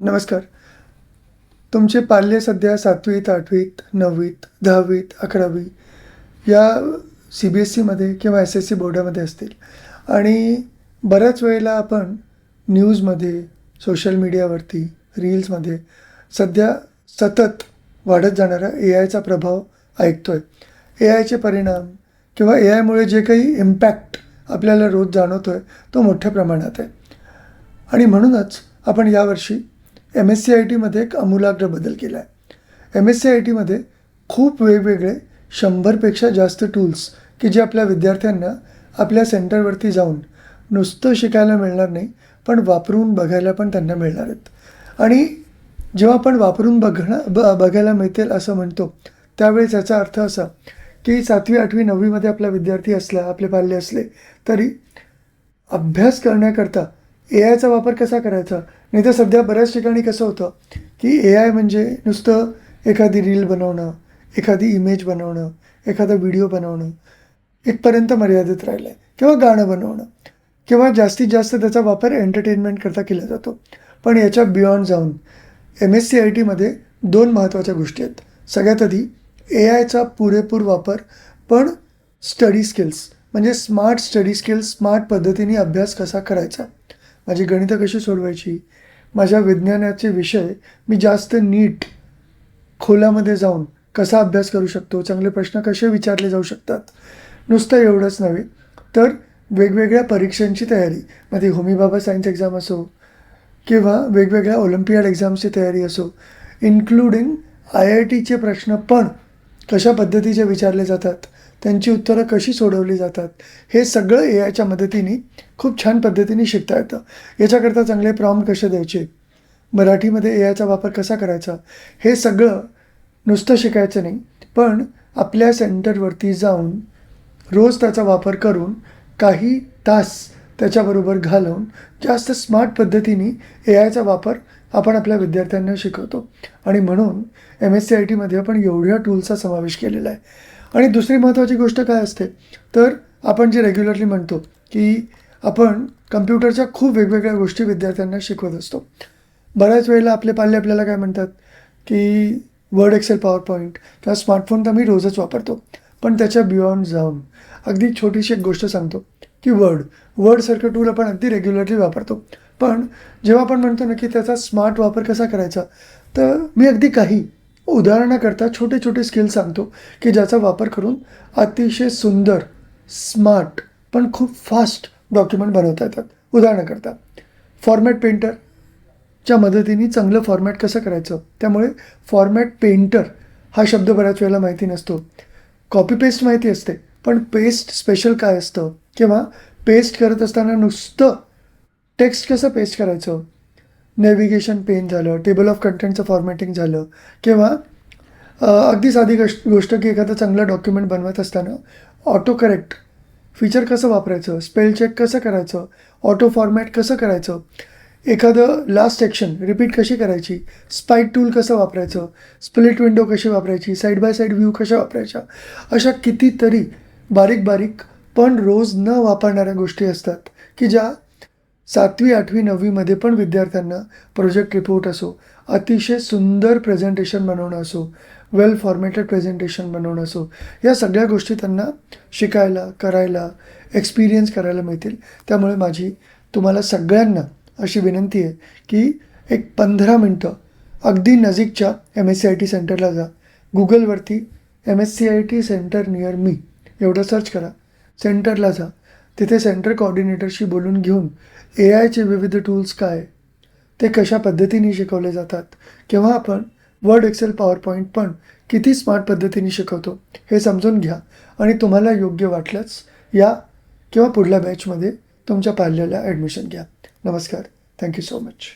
नमस्कार. तुमचे पाल्य सध्या 7वीत, 8वीत, 9वीत, 10वीत, 11वी या CBSEमध्ये किंवा SSC बोर्डामध्ये असतील आणि बऱ्याच वेळेला आपण न्यूजमध्ये, सोशल मीडियावरती, रील्समध्ये सध्या सतत वाढत जाणारा AIचा प्रभाव ऐकतो आहे. AIचे परिणाम किंवा AIमुळे जे काही इम्पॅक्ट आपल्याला रोज जाणवतो आहे तो मोठ्या प्रमाणात आहे आणि म्हणूनच आपण यावर्षी MSCITमध्ये एक आमूलाग्र बदल केला आहे. MSCITमध्ये खूप वेगवेगळे 100पेक्षा जास्त टूल्स की जे आपल्या विद्यार्थ्यांना आपल्या सेंटरवरती जाऊन नुसतं शिकायला मिळणार नाही, पण वापरून बघायला पण त्यांना मिळणार आहेत. आणि जेव्हा आपण वापरून बघायला मिळतील असं म्हणतो त्यावेळेस याचा अर्थ असा की 7वी, 8वी, 9वीमध्ये आपला विद्यार्थी असला, आपले पाल्य असले तरी अभ्यास करण्याकरता AIचा वापर कसा करायचा. नाही तर सध्या बऱ्याच ठिकाणी कसं होतं की AI म्हणजे नुसतं एखादी रील बनवणं, एखादी इमेज बनवणं, एखादा व्हिडिओ बनवणं इथपर्यंत मर्यादित राहिलं आहे किंवा गाणं बनवणं किंवा जास्तीत जास्त त्याचा वापर एंटरटेनमेंटकरता केला जातो. पण याच्या बियॉन्ड जाऊन MSCITमध्ये 2 महत्त्वाच्या गोष्टी आहेत. सगळ्यात आधी AIचा पुरेपूर वापर, पण स्टडी स्किल्स म्हणजे स्मार्ट स्टडी स्किल्स, स्मार्ट पद्धतीने अभ्यास कसा करायचा, माझी गणितं कशी सोडवायची, माझ्या विज्ञानाचे विषय मी जास्त नीट खोलामध्ये जाऊन कसा अभ्यास करू शकतो, चांगले प्रश्न कसे विचारले जाऊ शकतात. नुसतं एवढंच नव्हे तर वेगवेगळ्या परीक्षांची तयारी, मग ती होमी भाभा सायन्स एक्झाम असो किंवा वेगवेगळ्या ऑलिम्पियाड एक्झाम्सची तयारी असो, इन्क्लुडिंग IITचे प्रश्न पण कशा पद्धतीचे विचारले जातात, त्यांची उत्तरं कशी सोडवली जातात, हे सगळं AIच्या मदतीने खूप छान पद्धतीने शिकता येतं. याच्याकरता चांगले प्रॉम्प्ट कसे द्यायचे, मराठीमध्ये AIचा वापर कसा करायचा, हे सगळं नुसतं शिकायचं नाही, पण आपल्या सेंटरवरती जाऊन रोज त्याचा वापर करून काही तास त्याच्याबरोबर घालवून जास्त स्मार्ट पद्धतीने AIचा वापर आपण आपल्या विद्यार्थ्यांना शिकवतो. आणि म्हणून MSCITमध्ये आपण एवढ्या टूल्सचा समावेश केलेला आहे. आणि दुसरी महत्त्वाची गोष्ट काय असते तर आपण जे रेग्युलरली म्हणतो की आपण कम्प्युटरच्या खूप वेगवेगळ्या गोष्टी विद्यार्थ्यांना शिकवत असतो. बऱ्याच वेळेला आपले पाल्य आपल्याला काय म्हणतात की वर्ड, एक्सेल, पॉवरपॉईंट किंवा स्मार्टफोन तर मी रोजच वापरतो, पण त्याच्या बियॉन्ड जाऊन अगदी छोटीशी एक गोष्ट सांगतो की वर्डसारखं टूल आपण अगदी रेग्युलरली वापरतो, पण जेव्हा आपण म्हणतो ना की त्याचा स्मार्ट वापर कसा करायचा, तर मी अगदी काही उदाहरणाकरता छोटे छोटे स्किल्स सांगतो की ज्याचा वापर करून अतिशय सुंदर, स्मार्ट पण खूप फास्ट डॉक्युमेंट बनवता येतात. उदाहरणाकरता फॉर्मॅट पेंटरच्या मदतीने चांगलं फॉर्मॅट कसं करायचं, त्यामुळे फॉर्मॅट पेंटर हा शब्द बऱ्याच वेळेला माहिती नसतो. कॉपी पेस्ट माहिती असते, पण पेस्ट स्पेशल काय असतं किंवा पेस्ट करत असताना नुसतं टेक्स्ट कसं पेस्ट करायचं, नेव्हिगेशन पेन झालं, टेबल ऑफ कंटेंटचं फॉर्मॅटिंग झालं किंवा अगदी साधी गोष्ट की एखादं चांगलं डॉक्युमेंट बनवत असताना ऑटो करेक्ट फीचर कसं वापरायचं, स्पेल चेक कसं करायचं, ऑटो फॉर्मॅट कसं करायचं, एखादं लास्ट सेक्शन रिपीट कशी करायची, स्पाईक टूल कसं वापरायचं, स्प्लिट विंडो कशी वापरायची, साईड बाय साईड व्ह्यू कशा वापरायच्या, अशा कितीतरी बारीक बारीक पण रोज न वापरणाऱ्या गोष्टी असतात की ज्या 7वी, 8वी, 9वीमध्ये पण विद्यार्थ्यांना प्रोजेक्ट रिपोर्ट असो, अतिशय सुंदर प्रेझेंटेशन बनवणं असो, वेल फॉर्मॅटेड प्रेझेंटेशन बनवणं असो, या सगळ्या गोष्टी त्यांना शिकायला, करायला, एक्सपिरियन्स करायला मिळतील. त्यामुळे माझी तुम्हाला सगळ्यांना अशी विनंती आहे की एक 15 मिनटं अगदी नजीकच्या MSCIT सेंटरला जा. गुगलवरती MSCIT सेंटर नियर मी एवढं सर्च करा, सेंटरला जा. तिथे सेंटर कोऑर्डिनेटरशी बोलून घेऊन AIचे विविध टूल्स काय, ते कशा पद्धतीने शिकवले जातात, किंवा आपण वर्ड, एक्सेल, पॉवरपॉईंट पण किती स्मार्ट पद्धतीने शिकवतो हे समजून घ्या आणि तुम्हाला योग्य वाटलंच या किंवा पुढल्या बॅचमध्ये तुमच्या पाल्याला ॲडमिशन घ्या. नमस्कार. Thank you so much.